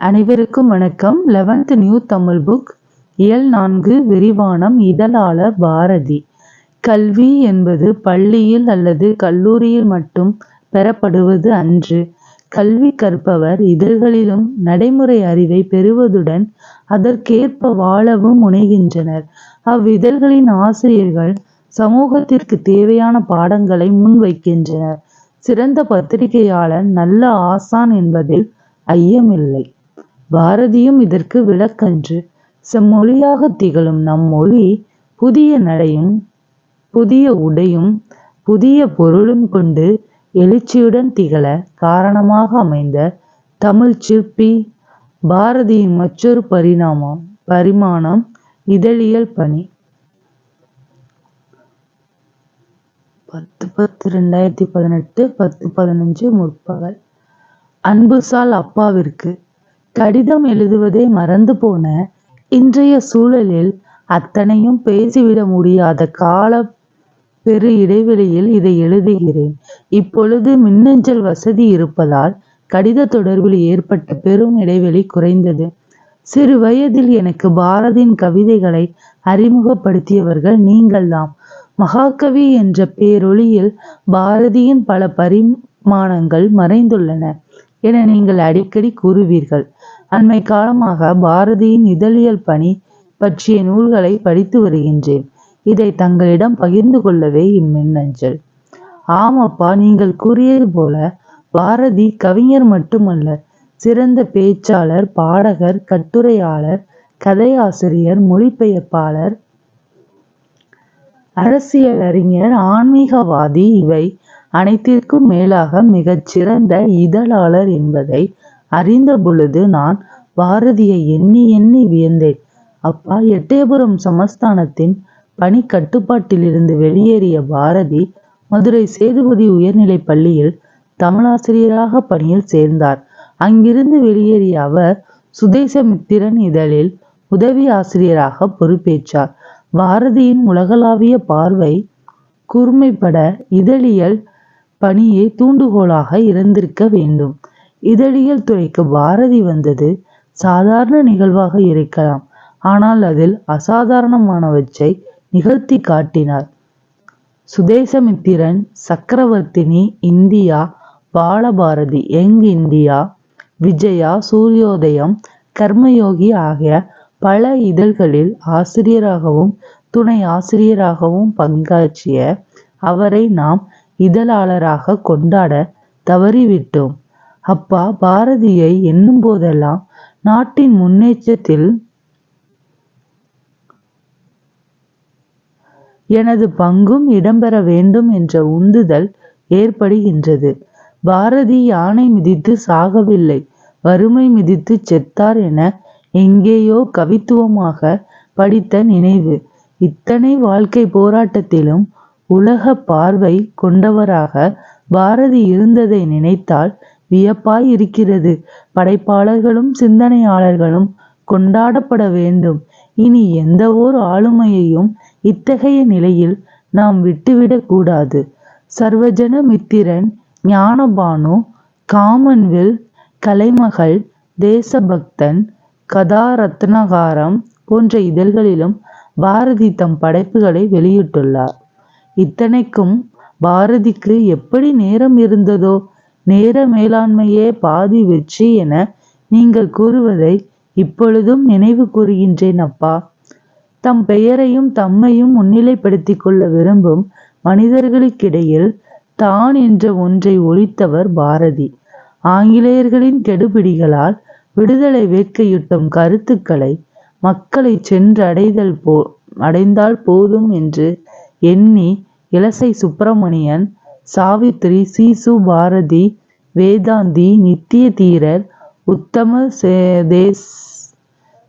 அனைவருக்கும் வணக்கம். 11th new Tamil book இயல் 4 விரிவானம். இதழாளர் பாரதி. கல்வி என்பது பள்ளியில் அல்லது கல்லூரியில் மட்டும் பெறப்படுவது அன்று. கல்வி கற்பவர் இதழ்களிலும் நடைமுறை அறிவை பெறுவதுடன் அதற்கேற்ப வாழவும் முனைகின்றனர். அவ்விதழ்களின் ஆசிரியர்கள் சமூகத்திற்கு தேவையான பாடங்களை முன்வைக்கின்றனர். சிறந்த பத்திரிகையாளர் நல்ல ஆசான் என்பதில் ஐயமில்லை. பாரதியும் இதற்கு விளக்கன்று. செம்மொழியாக திகழும் நம் மொழி புதிய நடையும் புதிய உடையும் புதிய பொருளும் கொண்டு எழுச்சியுடன் திகழ காரணமாக அமைந்த தமிழ் சிற்பி பாரதியின் மற்றொரு பரிமாணம் இதழியல் பணி. 10/10/2018 10:15 முற்பகல். அன்புசால் அப்பாவிற்கு. கடிதம் எழுதுவதை மறந்து போன இன்றைய சூழலில் அத்தனையும் பேசிவிட முடியாத கால பெரு இடைவெளியில் இதை எழுதுகிறேன். இப்பொழுது மின்னஞ்சல் வசதி இருப்பதால் கடித தொடர்பில் ஏற்பட்ட பெரும் இடைவெளி குறைந்தது. சிறு வயதில் எனக்கு பாரதியின் கவிதைகளை அறிமுகப்படுத்தியவர்கள் நீங்கள்தாம். மகாகவி என்ற பேரொளியில் பாரதியின் பல பரிமாணங்கள் மறைந்துள்ளன என நீங்கள் அடிக்கடி கூறுவீர்கள். அண்மை காலமாக பாரதியின் இதழியல் பணி பற்றிய நூல்களை படித்து வருகின்றேன். இதை தங்களிடம் பகிர்ந்து கொள்ளவே இம்மின்னஞ்சல். ஆமப்பா, நீங்கள் கூறியது போல பாரதி கவிஞர் மட்டுமல்ல, சிறந்த பேச்சாளர், பாடகர், கட்டுரையாளர், கதையாசிரியர், மொழிபெயர்ப்பாளர், அரசியல் அறிஞர், ஆன்மீகவாதி, இவை அனைத்திற்கும் மேலாக மிகச் சிறந்த இதழாளர் என்பதை அறிந்த பொழுது நான் பாரதியை எண்ணி எண்ணி வியந்தேன். அப்பா, எட்டயபுரம் சமஸ்தானத்தின் பணி கட்டுப்பாட்டிலிருந்து வெளியேறிய பாரதி மதுரை சேதுபதி உயர்நிலைப் பள்ளியில் தமிழாசிரியராக பணியில் சேர்ந்தார். அங்கிருந்து வெளியேறிய அவர் சுதேசமித்திரன் இதழில் உதவி ஆசிரியராக பொறுப்பேற்றார். பாரதியின் உலகளாவிய பார்வை கூர்மைப்பட இதழியல் பணியே தூண்டுகோலாக இருந்திருக்க வேண்டும். இதழியல் துறைக்கு பாரதி வந்தது சாதாரண நிகழ்வாக இருக்கலாம். ஆனால் அதில் அசாதாரணமானவற்றை நிகழ்த்தி காட்டினார். Swadesamitran, Chakravarthini, India, Balabharathi, young India, Vijaya, Suryodayam, Karmayogi ஆகிய பல இதழ்களில் ஆசிரியராகவும் துணை ஆசிரியராகவும் பங்காற்றிய அவரை நாம் இதழாளராக கொண்டாட தவறிவிட்டோம். அப்பா, பாரதியை எண்ணும் போதெல்லாம் நாட்டின் முன்னேற்றத்தில் எனது பங்கும் இடம்பெற வேண்டும் என்ற உந்துதல் ஏற்படுகின்றது. பாரதி யானை மிதித்து சாகவில்லை, வறுமை மிதித்து செத்தார் என எங்கேயோ கவித்துவமாக படித்த நினைவு. இத்தனை வாழ்க்கை போராட்டத்திலும் உலக பார்வை கொண்டவராக பாரதி இருந்ததை நினைத்தால் வியப்பாய் இருக்கிறது. படைப்பாளர்களும் சிந்தனையாளர்களும் கொண்டாடப்பட வேண்டும். இனி எந்த ஓர் ஆளுமையையும் இத்தகைய நிலையில் நாம் விட்டுவிடக் கூடாது. சர்வஜன மித்திரன், ஞானபானு, காமன்வெல்த், கலைமகள், தேசபக்தன், கதாரத்னகாரம் போன்ற இதழ்களிலும் பாரதி தம் படைப்புகளை வெளியிட்டுள்ளார். இத்தனைக்கும் பாரதிக்கு எப்படி நேரம் இருந்ததோ? நேர மேலாண்மையே பாதி வெற்றி என நீங்கள் கூறுவதை இப்பொழுதும் நினைவு கூறுகின்றேன் அப்பா. தம் பெயரையும் தம்மையும் முன்னிலைப்படுத்திக் கொள்ள விரும்பும் மனிதர்களுக்கிடையில் தான் என்ற ஒன்றை ஒழித்தவர் பாரதி. ஆங்கிலேயர்களின் கெடுபிடிகளால் விடுதலை வேட்கையுட்டும் கருத்துக்களை மக்களை சென்று அடைந்தால் போதும் என்று எண்ணி இலசை சுப்பிரமணியன், சாவித்திரி, சீசு, பாரதி, வேதாந்தி, நித்திய தீரர், உத்தம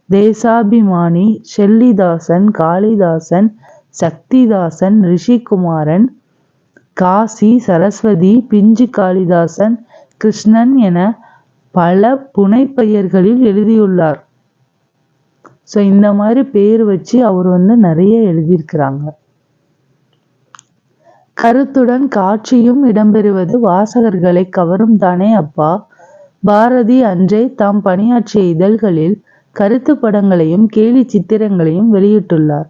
தேசாபிமானி, ஷெல்லிதாசன், காளிதாசன், சக்திதாசன், ரிஷிகுமாரன், காசி, சரஸ்வதி, பிஞ்சு காளிதாசன், கிருஷ்ணன் என பல புனைப்பெயர்களில் எழுதியுள்ளார். ஸோ இந்த மாதிரி பேர் வச்சு அவர் நிறைய எழுதியிருக்கிறாங்க. கருத்துடன் காட்சியும் இடம்பெறுவது வாசகர்களை கவரும் தானே அப்பா. பாரதி அன்றே தாம் பணியாற்றிய இதழ்களில் கருத்து படங்களையும் கேலி சித்திரங்களையும் வெளியிட்டுள்ளார்.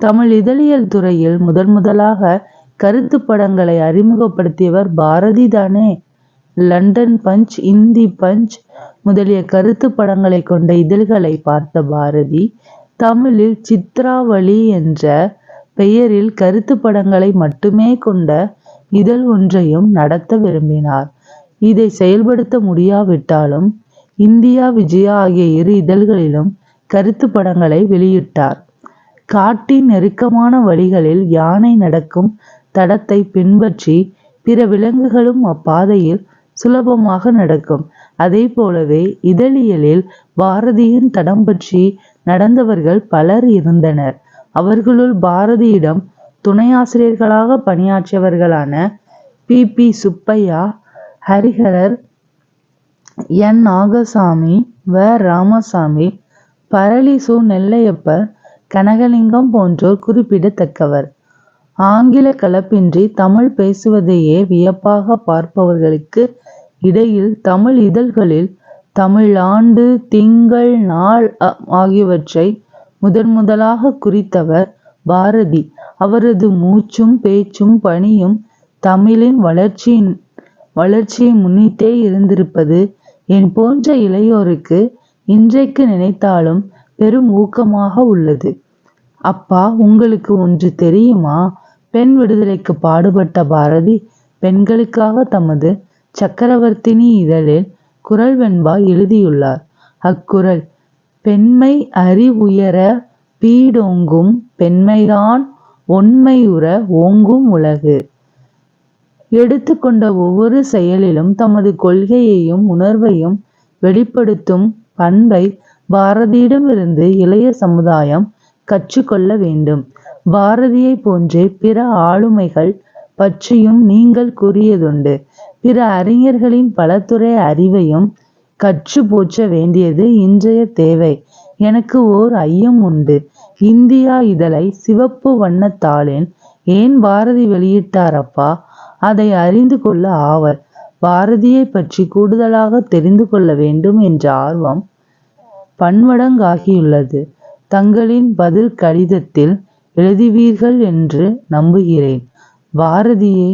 தமிழ் இதழியல் துறையில் முதலாக கருத்து படங்களை அறிமுகப்படுத்தியவர் பாரதி தானே. லண்டன் பஞ்ச், இந்தி பஞ்ச் முதலிய கருத்து படங்களை கொண்ட இதழ்களை பார்த்த பாரதி தமிழில் சித்ராவளி என்ற பெயரில் கருத்து படங்களை மட்டுமே கொண்ட இதழ் ஒன்றையும் நடத்த விரும்பினார். இதை செயல்படுத்த முடியாவிட்டாலும் இந்தியா விஜயா ஆகிய 2 இதழ்களிலும் கருத்து படங்களை வெளியிட்டார். காட்டின் நெருக்கமான வழிகளில் யானை நடக்கும் தடத்தை பின்பற்றி பிற விலங்குகளும் அப்பாதையில் சுலபமாக நடக்கும். அதே போலவே இதழியலில் பாரதியின் தடம் பற்றி நடந்தவர்கள் பலர் இருந்தனர். அவர்களுள் பாரதியிடம் துணையாசிரியர்களாக பணியாற்றியவர்களான பி. சுப்பையா, ஹரிஹரர், என். நாகசாமி, வ. ராமசாமி, பரளி சு. நெல்லையப்பர், கனகலிங்கம் போன்றோர் குறிப்பிடத்தக்கவர். ஆங்கில கலப்பின்றி தமிழ் பேசுவதையே வியப்பாக பார்ப்பவர்களுக்கு இடையில் தமிழ் இதழ்களில் தமிழ் ஆண்டு, திங்கள், நாள் ஆகியவற்றை முதலாக குறித்தவர் பாரதி. அவரது மூச்சும் பேச்சும் பணியும் தமிழின் வளர்ச்சியை முன்னிட்டே இருந்திருப்பது என் போன்ற இளையோருக்கு இன்றைக்கு நினைத்தாலும் பெரும் ஊக்கமாக உள்ளது. அப்பா, உங்களுக்கு ஒன்று தெரியுமா? பெண் விடுதலைக்கு பாடுபட்ட பாரதி பெண்களுக்காக தமது சக்கரவர்த்தினி இதழில் குறள் வெண்பா எழுதியுள்ளார். அக்குறள்: பெண்மை அறிவுயர பீடோங்கும், பெண்மைதான் ஒண்மையுற ஓங்கும் உலகு. எடுத்துக்கொண்ட ஒவ்வொரு செயலிலும் தமது கொள்கையையும் உணர்வையும் வெளிப்படுத்தும் பண்பை பாரதியிடமிருந்து இளைய சமுதாயம் கற்றுக்கொள்ள வேண்டும். பாரதியை போன்றே பிற ஆளுமைகள் பற்றியும் நீங்கள் கூறியதுண்டு. பிற அறிஞர்களின் பலதுறை அறிவையும் கற்று போற்ற வேண்டியது இன்றைய தேவை. எனக்கு ஓர் ஐயம் உண்டு. இந்தியா இதழை சிவப்பு வண்ணத்தாளில் ஏன் பாரதி வெளியிட்டார் அப்பா? அதை அறிந்து கொள்ள ஆவல். பாரதியை பற்றி கூடுதலாக தெரிந்து கொள்ள வேண்டும் என்ற ஆர்வம் பன்மடங்காகியுள்ளது. தங்களின் பதில் கடிதத்தில் எழுதுவீர்கள் என்று நம்புகிறேன். பாரதியை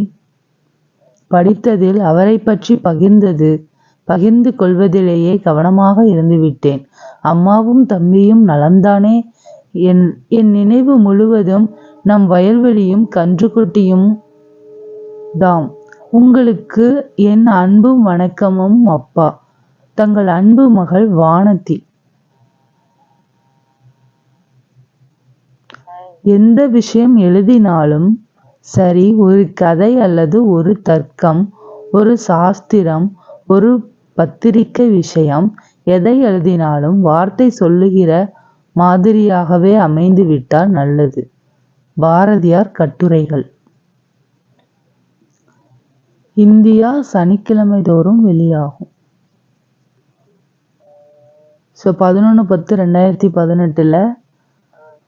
படித்ததில் அவரை பற்றி பகிர்ந்து கொள்வதிலேயே கவனமாக இருந்துவிட்டேன். அம்மாவும் தம்பியும் நலம்தானே? என் நினைவு முழுவதும் நம் வயல்வெளியும் கன்றுக்குட்டியும் தாம். உங்களுக்கு என் அன்பும் வணக்கமும் அப்பா. தங்கள் அன்பு மகள் வானதி. எந்த விஷயம் எழுதினாலும் சரி, ஒரு கதை அல்லது ஒரு தர்க்கம், ஒரு சாஸ்திரம், ஒரு பத்திரிகை விஷயம், எதை எழுதினாலும் வார்த்தை சொல்லுகிற மாதிரியாகவே அமைந்து விட்டால் நல்லது. பாரதியார் கட்டுரைகள். இந்தியா சனிக்கிழமை தோறும் வெளியாகும். 11/10/2018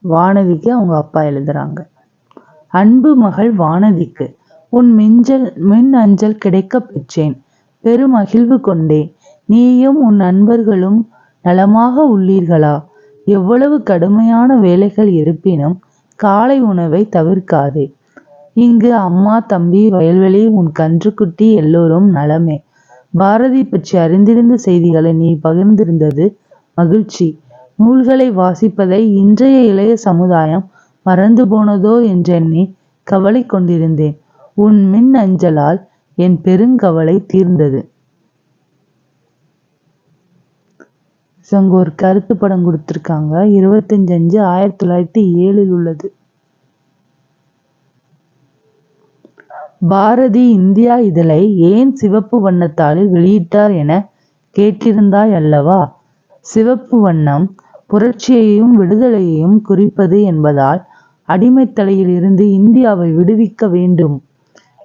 வானதிக்கு அவங்க அப்பா எழுதுறாங்க. அன்பு மகள் வானதிக்கு உன் மின் அஞ்சல் கிடைக்க பெற்றேன். பெருமகிழ்வு கொண்டேன். நீயும் உன் நண்பர்களும் நலமாக உள்ளீர்களா? எவ்வளவு கடுமையான வேலைகள் இருப்பினும் காலை உணவை தவிர்க்காதே. இங்கு அம்மா, தம்பி, வயல்வெளி, உன் கன்றுக்குட்டி எல்லோரும் நலமே. பாரதி பற்றி அறிந்திருந்த செய்திகளை நீ பகிர்ந்திருந்தது மகிழ்ச்சி. நூல்களை வாசிப்பதை இன்றைய இளைய சமுதாயம் மறந்து போனதோ என்றெண்ணி கவலை கொண்டிருந்தேன். உன் மின் அஞ்சலால் என் பெருங்கவலை தீர்ந்தது. அங்க ஒரு கருத்து படம் கொடுத்திருக்காங்க. 25/5/1907 உள்ளது. பாரதி இந்தியா இதழை ஏன் சிவப்பு வண்ணத்தாளில் வெளியிட்டார் என கேட்டிருந்தாய் அல்லவா? சிவப்பு வண்ணம் புரட்சியையும் விடுதலையையும் குறிப்பது என்பதால் அடிமைத்தலையில் இருந்து இந்தியாவை விடுவிக்க வேண்டும்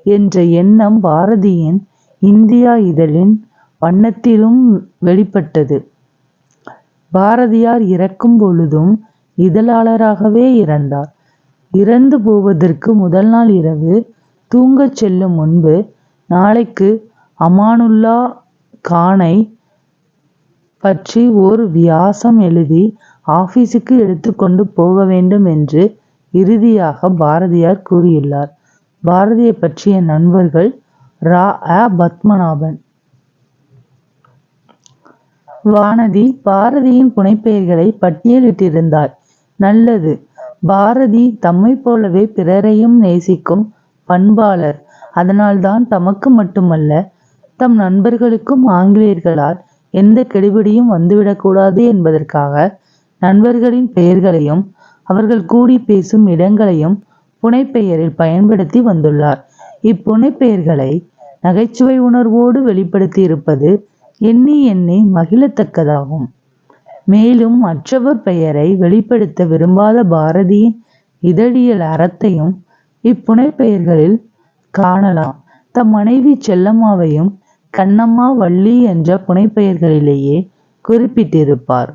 என்ற எண்ணம் பாரதியின் இந்தியா இதழின் வண்ணத்திலும் வெளிப்பட்டது. பாரதியார் இறக்கும் பொழுதும் இதழாளராகவே இறந்தார். இறந்து போவதற்கு முதல் நாள் இரவு தூங்கச் செல்லும் முன்பு, நாளைக்கு அமானுல்லா கானை பற்றி ஓர் வியாசம் எழுதி ஆபீஸுக்கு எடுத்துக்கொண்டு போக வேண்டும் என்று இறுதியாக பாரதியார் கூறியுள்ளார். பாரதியை பற்றிய நண்பர்கள் ரா. பத்மநாபன். வானதி பாரதியின் புனைப்பெயர்களை பட்டியலிட்டிருந்தார். நல்லது. பாரதி தம்மை போலவே பிறரையும் நேசிக்கும் பண்பாளர். அதனால்தான் தமக்கு மட்டுமல்ல, தம் நண்பர்களுக்கும் ஆங்கிலேயர்களால் எந்த கெடுபிடியும் வந்துவிடக்கூடாது என்பதற்காக நண்பர்களின் பெயர்களையும் அவர்கள் கூடி பேசும் இடங்களையும் புனைப்பெயரில் பயன்படுத்தி வந்துள்ளார். இப்புனைப்பெயர்களை நகைச்சுவை உணர்வோடு வெளிப்படுத்தி இருப்பது எண்ணி எண்ணி மகிழத்தக்கதாகும். மேலும் மற்றவர் பெயரை வெளிப்படுத்த விரும்பாத பாரதியின் இதழியல் அறத்தையும் இப்புனைப்பெயர்களில் காணலாம். தம் மனைவி செல்லம்மாவையும் கண்ணம்மா, வள்ளி என்ற புனைப்பெயர்களிலேயே குறிப்பிட்டிருப்பார்.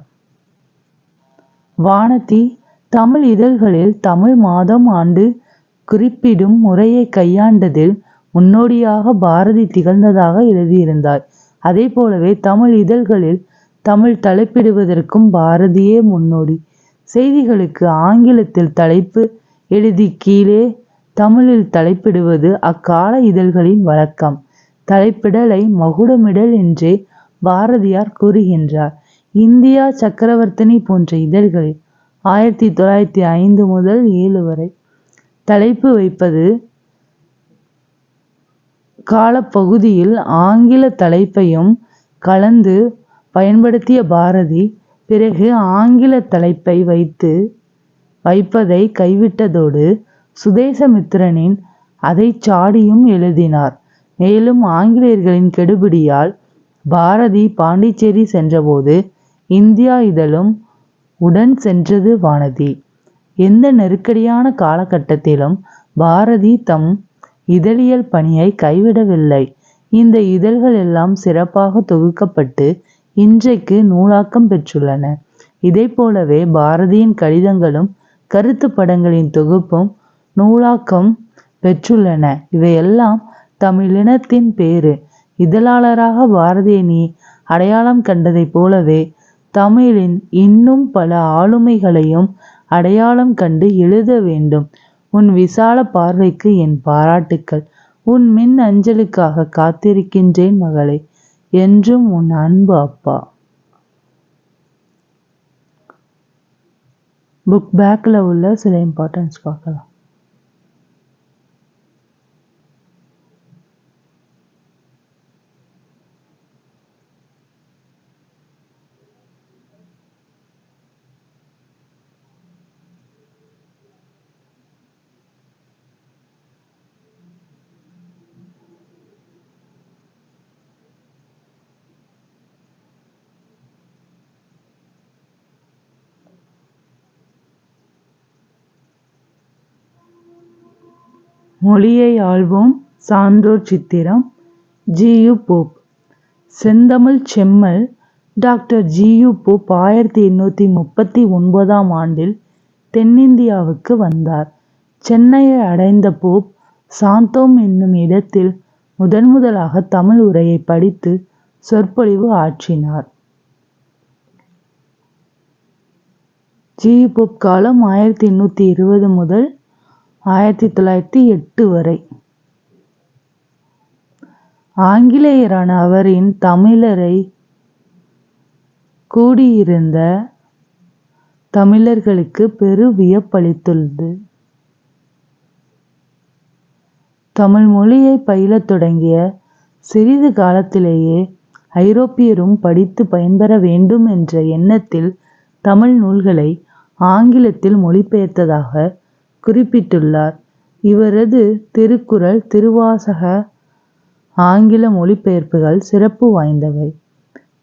வானதி தமிழ் இதழ்களில் தமிழ் மாதம் ஆண்டு குறிப்பிடும் முறையை கையாண்டதில் முன்னோடியாக பாரதி திகழ்ந்ததாக எழுதியிருந்தார். அதே போலவே தமிழ் இதழ்களில் தமிழ் தலைப்பிடுவதற்கும் பாரதியே முன்னோடி. செய்திகளுக்கு ஆங்கிலத்தில் தலைப்பு எழுதி கீழே தமிழில் தலைப்பிடுவது அக்கால இதழ்களின் வழக்கம். தலைப்பிடலை மகுடமிடல் என்றே பாரதியார் கூறுகின்றார். இந்தியா, சக்கரவர்த்தினி போன்ற இதழ்களில் 1905 முதல் 7 வரை தலைப்பு வைப்பது காலப்பகுதியில் ஆங்கில தலைப்பையும் கலந்து பயன்படுத்திய பாரதி பிறகு ஆங்கில தலைப்பை வைப்பதை கைவிட்டதோடு சுதேசமித்திரனின் அதை சாடியும் எழுதினார். மேலும் ஆங்கிலேயர்களின் கெடுபிடியால் பாரதி பாண்டிச்சேரி சென்றபோது இந்தியா இதழும் உடன் சென்றது. வானதி எந்த நெருக்கடியான காலகட்டத்திலும் பாரதி தம் இதழியல் பணியை கைவிடவில்லை. இந்த இதழ்கள் எல்லாம் சிறப்பாக தொகுக்கப்பட்டு இன்றைக்கு நூலாக்கம் பெற்றுள்ளன. இதை போலவே பாரதியின் கடிதங்களும் கருத்து படங்களின் தொகுப்பும் நூலாக்கம் பெற்றுள்ளன. இவையெல்லாம் தமிழினத்தின் பேறு. இதழாளராக பாரதியை நீ அடையாளம் கண்டதைப் போலவே தமிழின் இன்னும் பல ஆளுமைகளையும் அடையாளம் கண்டு எழுத வேண்டும். உன் விசால பார்வைக்கு என் பாராட்டுக்கள். உன் மின் அஞ்சலுக்காக காத்திருக்கின்றேன் மகளே. என்றும் உன் அன்பு அப்பா. புக் பேக்கில் உள்ள சில இம்பார்ட்டன்ஸ் பார்க்கலாம். மொழியை ஆள்வோம் சான்றோர் சித்திரம். ஜி.யு. போப். செந்தமிழ் செம்மல் டாக்டர் ஜி.யு. போப் 1839 ஆண்டில் தென்னிந்தியாவுக்கு வந்தார். சென்னையை அடைந்த போப் சாந்தோம் என்னும் இடத்தில் முதலாக தமிழ் உரையை படித்து சொற்பொழிவு ஆற்றினார். ஜி.யு. போப் காலம் 1820 முதல் 1908 வரை. ஆங்கிலேயரான அவரின் தமிழரை கூடியிருந்த தமிழர்களுக்கு பெரு வியப்பளித்துள்ளது. தமிழ் மொழியை பயிலத் தொடங்கிய சிறிது காலத்திலேயே ஐரோப்பியரும் படித்து பயன்பெற வேண்டும் என்ற எண்ணத்தில் தமிழ் நூல்களை ஆங்கிலத்தில் மொழிபெயர்த்ததாக குறிப்பிட்டுள்ளார். இவரது திருக்குறள், திருவாசக ஆங்கில மொழிபெயர்ப்புகள் சிறப்பு வாய்ந்தவை.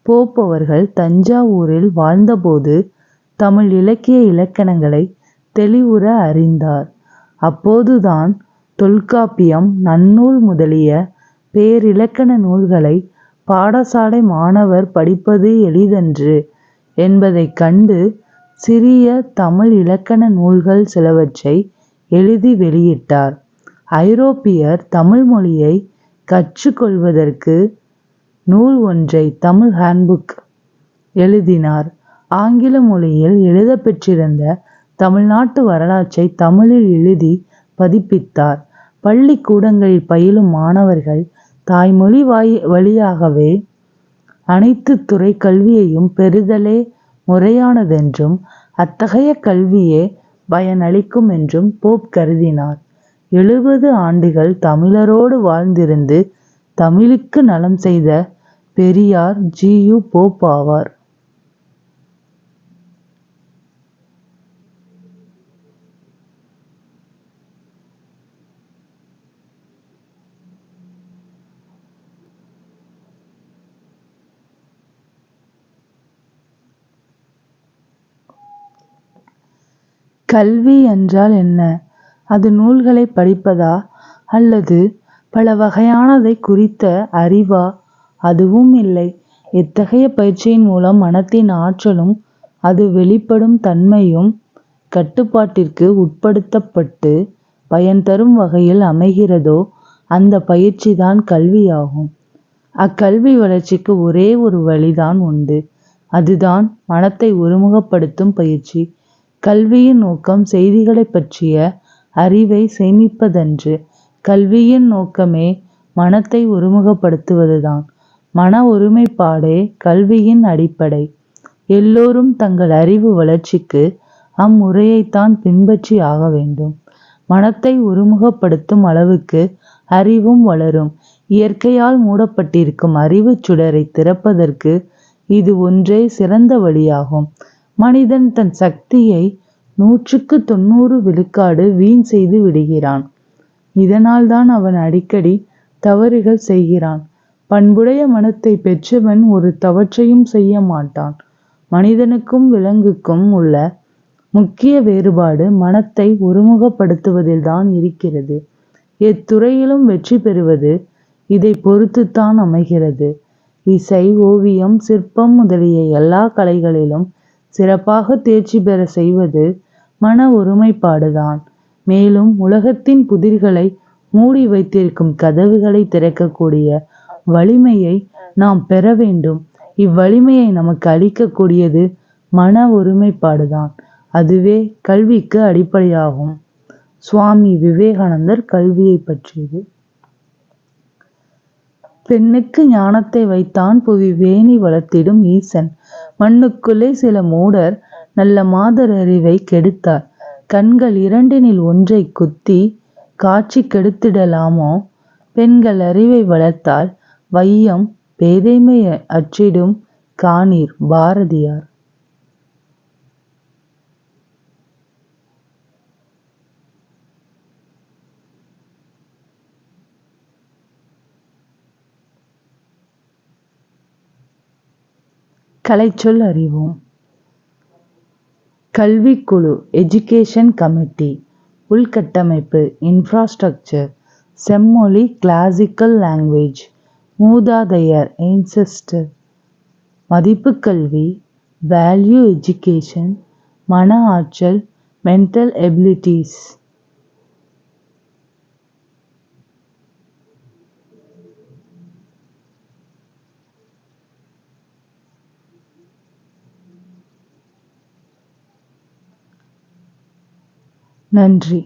போப் அவர்கள் தஞ்சாவூரில் வாழ்ந்தபோது தமிழ் இலக்கிய இலக்கணங்களை தெளிவுற அறிந்தார். அப்போதுதான் தொல்காப்பியம், நன்னூல் முதலிய பேரிலக்கண நூல்களை பாடசாலை மாணவர் படிப்பது எளிதன்று என்பதைக் கண்டு சிறிய தமிழ் இலக்கண நூல்கள் சிலவற்றை எழுதி வெளியிட்டார். ஐரோப்பியர் தமிழ் மொழியை கற்றுக்கொள்வதற்கு நூல் ஒன்றை, தமிழ் ஹேண்ட்புக் எழுதினார். ஆங்கில மொழியில் எழுதப்பெற்றிருந்த தமிழ்நாட்டு வரலாற்றை தமிழில் எழுதி பதிப்பித்தார். பள்ளிக்கூடங்களில் பயிலும் மாணவர்கள் தாய்மொழி வழியாகவே அனைத்து துறை கல்வியையும் பெறுதலே முறையானதென்றும் அத்தகைய கல்வியே பயனளிக்கும் என்றும் போப் கருதினார். 70 ஆண்டுகள் தமிழரோடு வாழ்ந்திருந்து தமிழுக்கு நலம் செய்த பெரியார் ஜி.யு. போப் ஆவார். கல்வி என்றால் என்ன? அது நூல்களை படிப்பதா அல்லது பல வகையானதை குறித்த அறிவா? அதுவும் இல்லை. எத்தகைய பயிற்சியின் மூலம் மனத்தின் ஆற்றலும் அது வெளிப்படும் தன்மையும் கட்டுப்பாட்டிற்கு உட்படுத்தப்பட்டு பயன் தரும் வகையில் அமைகிறதோ அந்த பயிற்சிதான் கல்வியாகும். அக்கல்வி வளர்ச்சிக்கு ஒரே ஒரு வழிதான் உண்டு. அதுதான் மனத்தை ஒருமுகப்படுத்தும் பயிற்சி. கல்வியின் நோக்கம் செய்திகளைப் பற்றிய அறிவை சேமிப்பதன்று. கல்வியின் நோக்கமே மனத்தை ஒருமுகப்படுத்துவதுதான். மன ஒருமைப்பாடே கல்வியின் அடிப்படை. எல்லோரும் தங்கள் அறிவு வளர்ச்சிக்கு அம்முறையைத்தான் பின்பற்றி ஆக வேண்டும். மனத்தை ஒருமுகப்படுத்தும் அளவுக்கு அறிவும் வளரும். இயற்கையால் மூடப்பட்டிருக்கும் அறிவுச் சுடரை திறப்பதற்கு இது ஒன்றே சிறந்த வழியாகும். மனிதன் தன் சக்தியை 100க்கு 90 விழுக்காடு வீண் செய்து விடுகிறான். இதனால்தான் அவன் அடிக்கடி தவறுகள் செய்கிறான். பண்புடைய மனத்தை பெற்றவன் ஒரு தவற்றையும் செய்ய மாட்டான். மனிதனுக்கும் விலங்குக்கும் உள்ள முக்கிய வேறுபாடு மனத்தை ஒருமுகப்படுத்துவதில்தான் இருக்கிறது. எத்துறையிலும் வெற்றி பெறுவது இதை பொறுத்துத்தான் அமைகிறது. இசை, ஓவியம், சிற்பம் முதலிய எல்லா கலைகளிலும் சிறப்பாக தேர்ச்சி பெற செய்வது மன ஒருமைப்பாடுதான். மேலும் உலகத்தின் புதிர்களை மூடி வைத்திருக்கும் கதவுகளை திறக்கக்கூடிய வலிமையை நாம் பெற வேண்டும். இவ்வலிமையை நமக்கு அளிக்கக்கூடியது மன ஒருமைப்பாடுதான். அதுவே கல்விக்கு அடிப்படையாகும். சுவாமி விவேகானந்தர் கல்வியை பற்றியது. பெண்ணுக்கு ஞானத்தை வைத்தான் புவி வேணி வளர்த்திடும் ஈசன். மண்ணுக்குள்ளே சில மூடர் நல்ல மாதர் அறிவை கெடுத்தார். கண்கள் இரண்டினில் ஒன்றை குத்தி காட்சி கெடுத்திடலாமோ? பெண்கள் அறிவை வளர்த்தால் வையம் பேதைமை அற்றிடும் காணீர். பாரதியார். கலைச்சொல் அறிவோம். கல்விக்குழு எஜுகேஷன் கமிட்டி. உள்கட்டமைப்பு இன்ஃப்ராஸ்ட்ரக்சர். செம்மொழி கிளாசிக்கல் லாங்குவேஜ். மூதாதையர் ancestor. மதிப்பு கல்வி வேல்யூ எஜுகேஷன். மன ஆற்றல் மென்டல் எபிலிட்டிஸ். நன்றி.